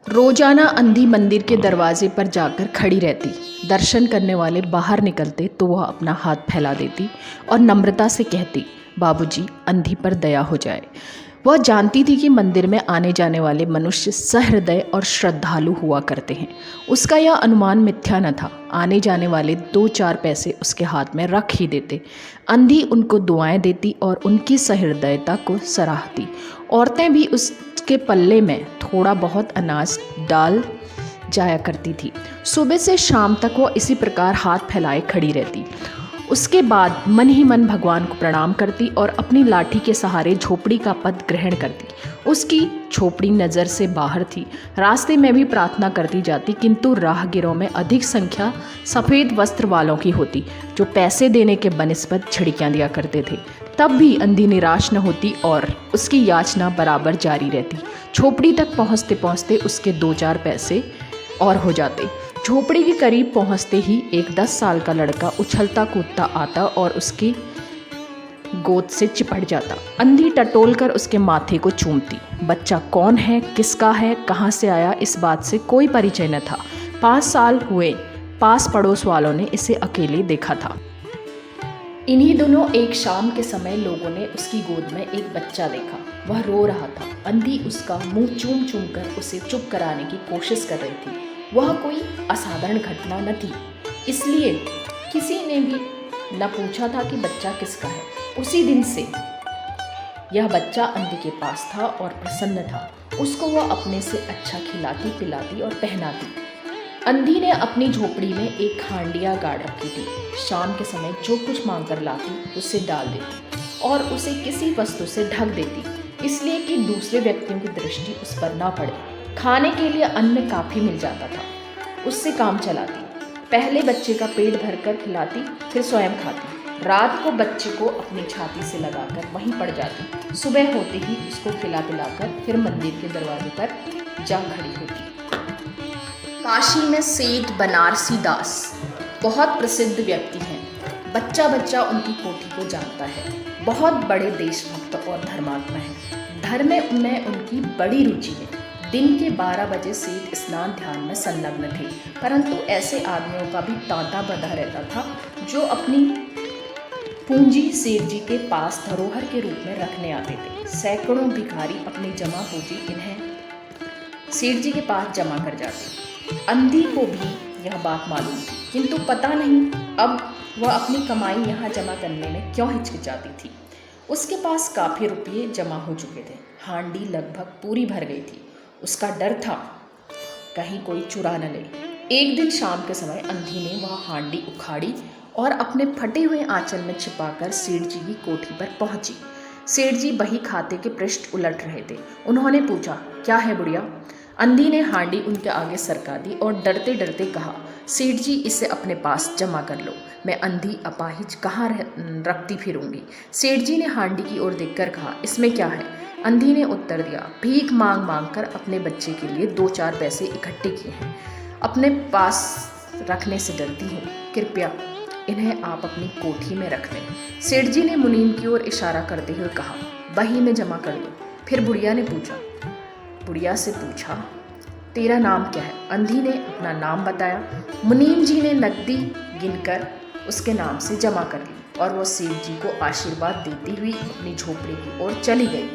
रोजाना अंधी मंदिर के दरवाजे पर जाकर खड़ी रहती। दर्शन करने वाले बाहर निकलते तो वह अपना हाथ फैला देती और नम्रता से कहती, बाबूजी, अंधी पर दया हो जाए। वह जानती थी कि मंदिर में आने जाने वाले मनुष्य सहृदय और श्रद्धालु हुआ करते हैं। उसका यह अनुमान मिथ्या न था। आने जाने वाले 2-4 पैसे उसके हाथ में रख ही देते। अंधी उनको दुआएं देती और उनकी सहृदयता को सराहती। औरतें भी उसके पल्ले में थोड़ा बहुत अनाज डाल जाया करती थी। सुबह से शाम तक वो इसी प्रकार हाथ फैलाए खड़ी रहती। उसके बाद मन ही मन भगवान को प्रणाम करती और अपनी लाठी के सहारे झोपड़ी का पद ग्रहण करती। उसकी झोपड़ी नज़र से बाहर थी। रास्ते में भी प्रार्थना करती जाती, किंतु राहगीरों में अधिक संख्या सफ़ेद वस्त्र वालों की होती, जो पैसे देने के बनिस्बत झिड़कियाँ दिया करते थे। तब भी अंधी निराश न होती और उसकी याचना बराबर जारी रहती। झोपड़ी तक पहुँचते पहुँचते उसके 2-4 पैसे और हो जाते। झोपड़ी के करीब पहुंचते ही एक 10 साल का लड़का उछलता कूदता आता और उसकी गोद से चिपट जाता। अंधी टटोल कर उसके माथे को चूमती। बच्चा कौन है, किसका है, कहाँ से आया, इस बात से कोई परिचय न था। 5 साल हुए पास पड़ोस वालों ने इसे अकेले देखा था। इन्हीं दिनों एक शाम के समय लोगों ने उसकी गोद में एक बच्चा देखा। वह रो रहा था। अंधी उसका मुंह चूम चूम कर उसे चुप कराने की कोशिश कर रही थी। वह कोई असाधारण घटना न थी, इसलिए किसी ने भी न पूछा था कि बच्चा किसका है। उसी दिन से यह बच्चा अंधी के पास था और प्रसन्न था। उसको वह अपने से अच्छा खिलाती पिलाती और पहनाती। अंधी ने अपनी झोपड़ी में एक हांडिया गाड़ रखी थी। शाम के समय जो कुछ मांग कर लाती उसे डाल देती और उसे किसी वस्तु से ढक देती, इसलिए कि दूसरे व्यक्तियों की दृष्टि उस पर ना पड़े। खाने के लिए अन्न काफ़ी मिल जाता था। उससे काम चलाती। पहले बच्चे का पेट भरकर खिलाती, फिर स्वयं खाती। रात को बच्चे को अपनी छाती से लगाकर वहीं पड़ जाती। सुबह होते ही उसको खिला पिलाकर फिर मंदिर के दरवाजे पर जा खड़ी होती। काशी में सेठ बनारसी दास बहुत प्रसिद्ध व्यक्ति हैं। बच्चा बच्चा उनकी कोठी को जानता है। बहुत बड़े देशभक्त और धर्मात्मा हैं। धर्म में उनकी बड़ी रुचि है। दिन के 12 बजे सेठ स्नान ध्यान में संलग्न थे, परंतु ऐसे आदमियों का भी तांता बंधा रहता था जो अपनी पूंजी सेठ जी के पास धरोहर के रूप में रखने आते थे। सैकड़ों भिखारी अपनी जमा पूंजी इन्हें सेठ जी के पास जमा कर जाते। अंधी को भी यह बात मालूम थी, किंतु पता नहीं अब वह अपनी कमाई यहाँ जमा करने में क्यों हिचकिचाती थी। उसके पास काफ़ी रुपये जमा हो चुके थे। हांडी लगभग पूरी भर गई थी। उसका डर था कहीं कोई चुरा न ले। एक दिन शाम के समय अंधी ने वह हांडी उखाड़ी और अपने फटे हुए आंचल में छिपाकर सेठ जी की कोठी पर पहुंची। सेठ जी बही खाते के पृष्ठ उलट रहे थे। उन्होंने पूछा, क्या है बुढ़िया? अंधी ने हांडी उनके आगे सरका दी और डरते डरते कहा, सेठ जी, इसे अपने पास जमा कर लो। मैं अंधी अपाहिज कहाँ रखती फिरूंगी। सेठ जी ने हांडी की ओर देखकर कहा, इसमें क्या है? अंधी ने उत्तर दिया, भीख मांग मांग कर अपने बच्चे के लिए 2-4 पैसे इकट्ठे किए हैं। अपने पास रखने से डरती हूँ। कृपया इन्हें आप अपनी कोठी में रख लें। सेठ जी ने मुनीम की ओर इशारा करते हुए कहा, बही में जमा कर दो। फिर बुढ़िया से पूछा, तेरा नाम क्या है? अंधी ने अपना नाम बताया। मुनीम जी ने नकदी गिनकर उसके नाम से जमा कर ली और वो सेठ जी को आशीर्वाद देती हुई अपनी झोपड़ी की ओर चली गई।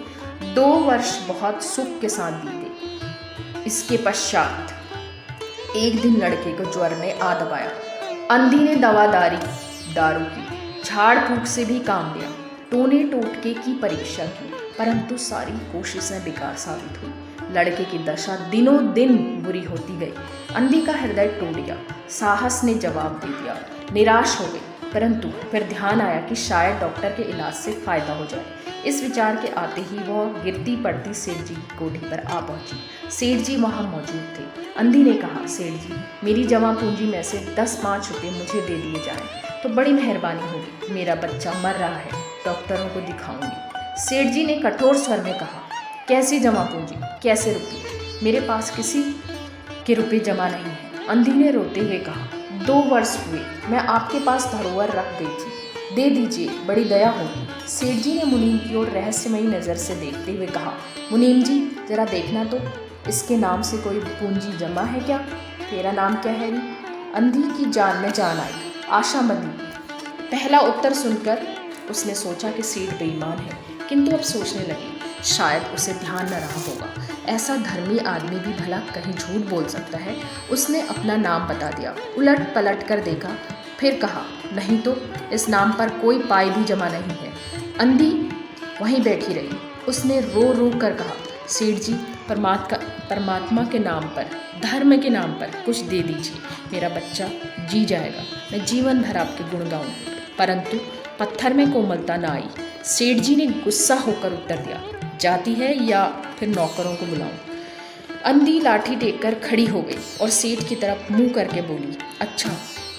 2 वर्ष बहुत सुख के साथ बीते। इसके पश्चात एक दिन लड़के को ज्वर ने आ दबाया। अंधी ने दारू की, झाड़ फूक से भी काम लिया, टोने टोटके की परीक्षा की, परंतु सारी कोशिशें बेकार साबित हुई। लड़के की दशा दिनों दिन बुरी होती गई। अंधी का हृदय टूट गया। साहस ने जवाब दे दिया। निराश हो गई, परंतु फिर ध्यान आया कि शायद डॉक्टर के इलाज से फायदा हो जाए। इस विचार के आते ही वह गिरती पड़ती सेठ जी की कोठी पर आ पहुंची। सेठ जी वहां मौजूद थे। अंधी ने कहा, सेठ जी, मेरी जमा पूंजी में से 10-5 रुपये मुझे दे दिए जाएं तो बड़ी मेहरबानी होगी। मेरा बच्चा मर रहा है, डॉक्टरों को दिखाऊंगी। सेठ जी ने कठोर स्वर में कहा, कैसी जमा पूंजी, कैसे रुपये? मेरे पास किसी के रुपये जमा नहीं है। अंधी ने रोते हुए कहा, 2 वर्ष हुए मैं आपके पास धरोहर रख गई थी, दे दीजिए, बड़ी दया होगी। सेठ जी ने मुनीम की ओर रहस्यमयी नज़र से देखते हुए कहा, मुनीम जी, जरा देखना तो इसके नाम से कोई पूंजी जमा है क्या? तेरा नाम क्या है री? अंधी की जान में जान आई, आशा मदी। पहला उत्तर सुनकर उसने सोचा कि सेठ बेईमान है, किंतु अब सोचने लगी शायद उसे ध्यान न रहा होगा। ऐसा धर्मी आदमी भी भला कहीं झूठ बोल सकता है। उसने अपना नाम बता दिया। उलट पलट कर देखा, फिर कहा, नहीं तो इस नाम पर कोई पाई भी जमा नहीं है। अंधी वहीं बैठी रही। उसने रो रो कर कहा, सेठ जी, परमात्मा के नाम पर, धर्म के नाम पर कुछ दे दीजिए। मेरा बच्चा जी जाएगा, मैं जीवन भर आपके गुण गाऊंगी। परंतु पत्थर में कोमलता न आई। सेठ जी ने गुस्सा होकर उत्तर दिया, जाती है या फिर नौकरों को बुलाऊं? अंधी लाठी टेक कर खड़ी हो गई और सेठ की तरफ मुंह करके बोली, अच्छा,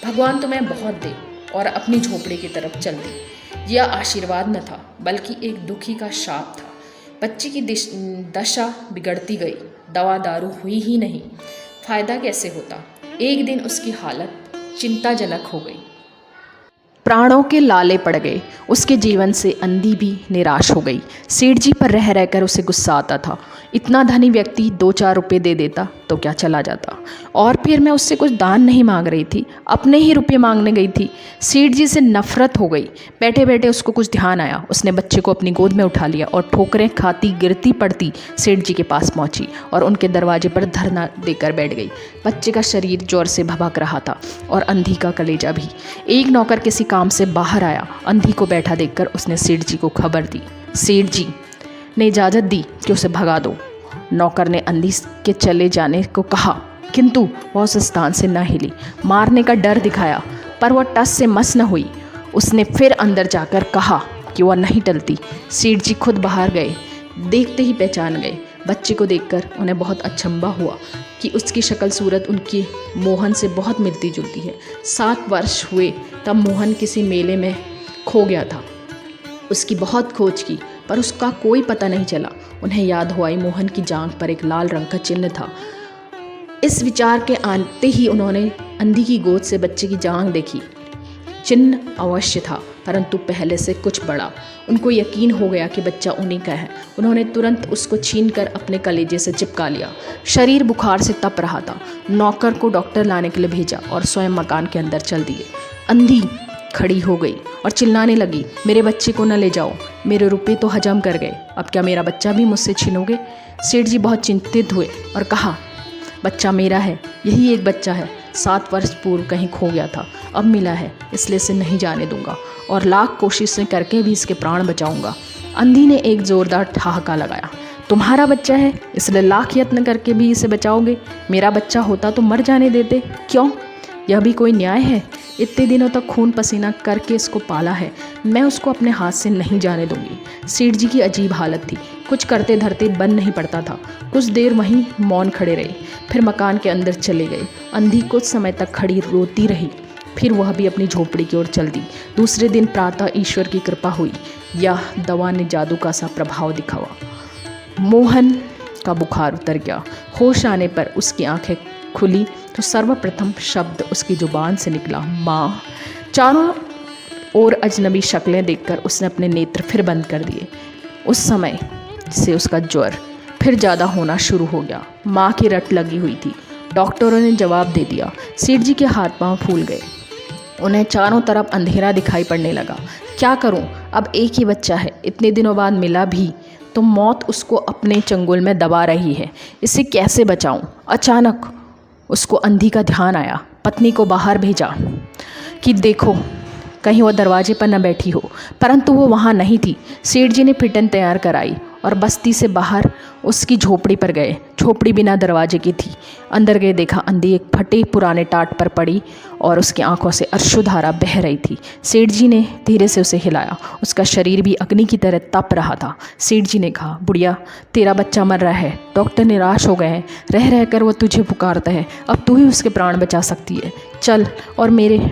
भगवान तुम्हें बहुत दे, और अपनी झोपड़ी की तरफ चल दी। यह आशीर्वाद न था बल्कि एक दुखी का शाप था। बच्चे की दशा बिगड़ती गई, दवा दारू हुई ही नहीं, फायदा कैसे होता? एक दिन उसकी हालत चिंताजनक हो गई। प्राणों के लाले पड़ गए। उसके जीवन से अंधी भी निराश हो गई। सेठ जी पर रह रहकर उसे गुस्सा आता था। इतना धनी व्यक्ति 2-4 रुपये दे देता तो क्या चला जाता। और फिर मैं उससे कुछ दान नहीं मांग रही थी, अपने ही रुपये मांगने गई थी। सेठ जी से नफरत हो गई। बैठे बैठे उसको कुछ ध्यान आया। उसने बच्चे को अपनी गोद में उठा लिया और ठोकरें खाती गिरती पड़ती सेठ जी के पास पहुंची और उनके दरवाजे पर धरना देकर बैठ गई। बच्चे का शरीर जोर से भभक रहा था और अंधी का कलेजा भी। एक नौकर किसी काम से बाहर आया। अंधी को बैठा देखकर उसने सेठ जी को खबर दी। सेठ जी ने इजाज़त दी कि उसे भगा दो। नौकर ने अंधी के चले जाने को कहा, किंतु वह उस स्थान से न हिली। मारने का डर दिखाया पर वह टस से मस न हुई। उसने फिर अंदर जाकर कहा कि वह नहीं टलती। सेठ जी खुद बाहर गए, देखते ही पहचान गए। बच्चे को देखकर उन्हें बहुत अचंभा हुआ कि उसकी शक्ल सूरत उनकी मोहन से बहुत मिलती जुलती है। 7 वर्ष हुए तब मोहन किसी मेले में खो गया था। उसकी बहुत खोज की पर उसका कोई पता नहीं चला। उन्हें याद हुआ मोहन की जांघ पर एक लाल रंग का चिन्ह था। इस विचार के आते ही उन्होंने अंधी की गोद से बच्चे की जांघ देखी। चिन्ह अवश्य था परंतु पहले से कुछ बड़ा। उनको यकीन हो गया कि बच्चा उन्हीं का है। उन्होंने तुरंत उसको छीनकर अपने कलेजे से चिपका लिया। शरीर बुखार से तप रहा था। नौकर को डॉक्टर लाने के लिए भेजा और स्वयं मकान के अंदर चल दिए। अंधी खड़ी हो गई और चिल्लाने लगी, मेरे बच्चे को न ले जाओ, मेरे रुपए तो हजम कर गए, अब क्या मेरा बच्चा भी मुझसे छीनोगे? सेठ जी बहुत चिंतित हुए और कहा, बच्चा मेरा है, यही एक बच्चा है, 7 वर्ष पूर्व कहीं खो गया था, अब मिला है, इसलिए इसे नहीं जाने दूंगा और लाख कोशिशें करके भी इसके प्राण बचाऊंगा। अंधी ने एक जोरदार ठहाका लगाया। तुम्हारा बच्चा है इसलिए लाख यत्न करके भी इसे बचाओगे? मेरा बच्चा होता तो मर जाने देते। क्यों? यह भी कोई न्याय है? इतने दिनों तक खून पसीना करके इसको पाला है, मैं उसको अपने हाथ से नहीं जाने दूंगी। सेठ जी की अजीब हालत थी, कुछ करते धरते बन नहीं पड़ता था। कुछ देर वहीं मौन खड़े रहे, फिर मकान के अंदर चले गए। अंधी कुछ समय तक खड़ी रोती रही, फिर वह भी अपनी झोपड़ी की ओर चल दी। दूसरे दिन प्रातः ईश्वर की कृपा हुई, यह दवा ने जादू का सा प्रभाव दिखावा। मोहन का बुखार उतर गया। होश आने पर उसकी आंखें खुली तो सर्वप्रथम शब्द उसकी जुबान से निकला, माँ। चारों ओर अजनबी शक्लें देखकर उसने अपने नेत्र फिर बंद कर दिए। उस समय से उसका ज्वर फिर ज़्यादा होना शुरू हो गया। माँ की रट लगी हुई थी। डॉक्टरों ने जवाब दे दिया। सेठ जी के हाथ पांव फूल गए। उन्हें चारों तरफ अंधेरा दिखाई पड़ने लगा। क्या करूं? अब एक ही बच्चा है, इतने दिनों बाद मिला भी तो मौत उसको अपने चंगुल में दबा रही है। इसे कैसे बचाऊं? अचानक उसको अंधी का ध्यान आया। पत्नी को बाहर भेजा कि देखो कहीं वह दरवाजे पर न बैठी हो, परंतु वो वहाँ नहीं थी। सेठ जी ने पिटन तैयार कराई और बस्ती से बाहर उसकी झोपड़ी पर गए। झोपड़ी बिना दरवाजे की थी। अंदर गए, देखा अंधी एक फटे पुराने टाट पर पड़ी और उसकी आंखों से अश्रुधारा बह रही थी। सेठ जी ने धीरे से उसे हिलाया। उसका शरीर भी अग्नि की तरह तप रहा था। सेठ जी ने कहा, बुढ़िया, तेरा बच्चा मर रहा है, डॉक्टर निराश हो गए हैं, रह रहकर वो तुझे पुकारता है, अब तू ही उसके प्राण बचा सकती है, चल और मेरे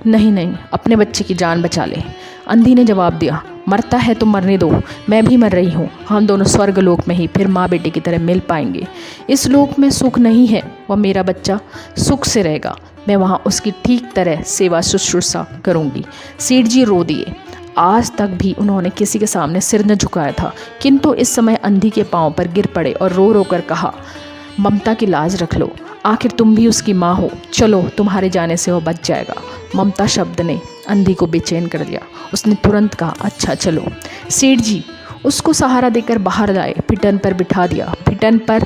नहीं, अपने बच्चे की जान बचा ले। अंधी ने जवाब दिया, मरता है तो मरने दो, मैं भी मर रही हूँ, हम दोनों स्वर्ग लोक में ही फिर माँ बेटे की तरह मिल पाएंगे। इस लोक में सुख नहीं है, वह मेरा बच्चा सुख से रहेगा, मैं वहाँ उसकी ठीक तरह सेवा शुश्रूषा करूँगी। सेठ जी रो दिए। आज तक भी उन्होंने किसी के सामने सिर न झुकाया था, किंतु इस समय अंधी के पाँव पर गिर पड़े और रो रो कर कहा, ममता की लाज रख लो, आखिर तुम भी उसकी माँ हो। चलो, तुम्हारे जाने से वो बच जाएगा। ममता शब्द ने अंधी को बेचैन कर दिया। उसने तुरंत कहा, अच्छा चलो। सेठ जी उसको सहारा देकर बाहर लाए, पिटन पर बिठा दिया, पिटन पर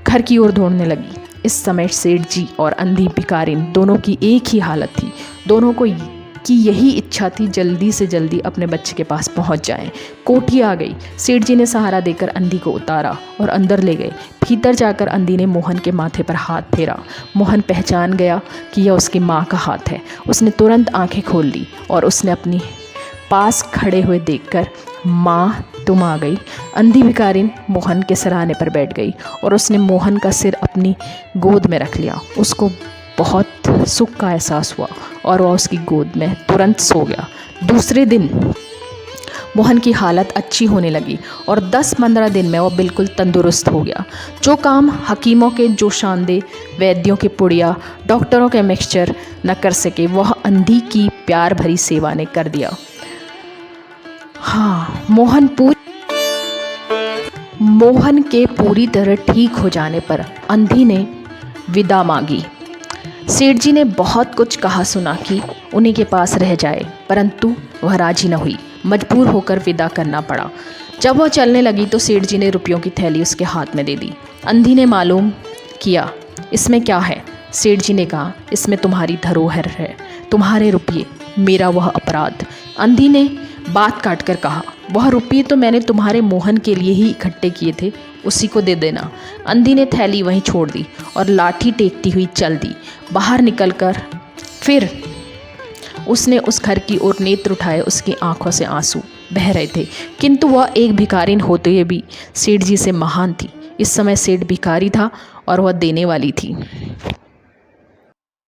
घर की ओर दौड़ने लगी। इस समय सेठ जी और अंधी भिखारिन दोनों की एक ही हालत थी। दोनों को की यही इच्छा थी जल्दी से जल्दी अपने बच्चे के पास पहुंच जाएं। कोठी आ गई। सेठ जी ने सहारा देकर अंधी को उतारा और अंदर ले गए। भीतर जाकर अंधी ने मोहन के माथे पर हाथ फेरा। मोहन पहचान गया कि यह उसकी माँ का हाथ है। उसने तुरंत आंखें खोल ली और उसने अपनी पास खड़े हुए देखकर, माँ तुम आ गई। अंधी भिखारिन मोहन के सिरहाने पर बैठ गई और उसने मोहन का सिर अपनी गोद में रख लिया। उसको बहुत सुख का एहसास हुआ और वह उसकी गोद में तुरंत सो गया। दूसरे दिन मोहन की हालत अच्छी होने लगी और 10-15 दिन में वह बिल्कुल तंदुरुस्त हो गया। जो काम हकीमों के जो शांदे, वैद्यों के पुड़िया, डॉक्टरों के मिक्सचर न कर सके, वह अंधी की प्यार भरी सेवा ने कर दिया। हाँ, मोहन के पूरी तरह ठीक हो जाने पर अंधी ने विदा मांगी। सेठ जी ने बहुत कुछ कहा सुना कि उन्हीं के पास रह जाए, परंतु वह राजी न हुई। मजबूर होकर विदा करना पड़ा। जब वह चलने लगी तो सेठ जी ने रुपयों की थैली उसके हाथ में दे दी। अंधी ने मालूम किया, इसमें क्या है? सेठ जी ने कहा, इसमें तुम्हारी धरोहर है, तुम्हारे रुपये, मेरा वह अपराध। अंधी ने बात काट कर कहा, वह रुपये तो मैंने तुम्हारे मोहन के लिए ही इकट्ठे किए थे, उसी को दे देना। अंधी ने थैली वहीं छोड़ दी और लाठी टेकती हुई चल दी। बाहर निकलकर फिर उसने उस घर की ओर नेत्र उठाए। उसकी आंखों से आंसू बह रहे थे, किंतु वह एक भिखारिन होते हुए भी सेठ जी से महान थी। इस समय सेठ भिखारी था और वह देने वाली थी।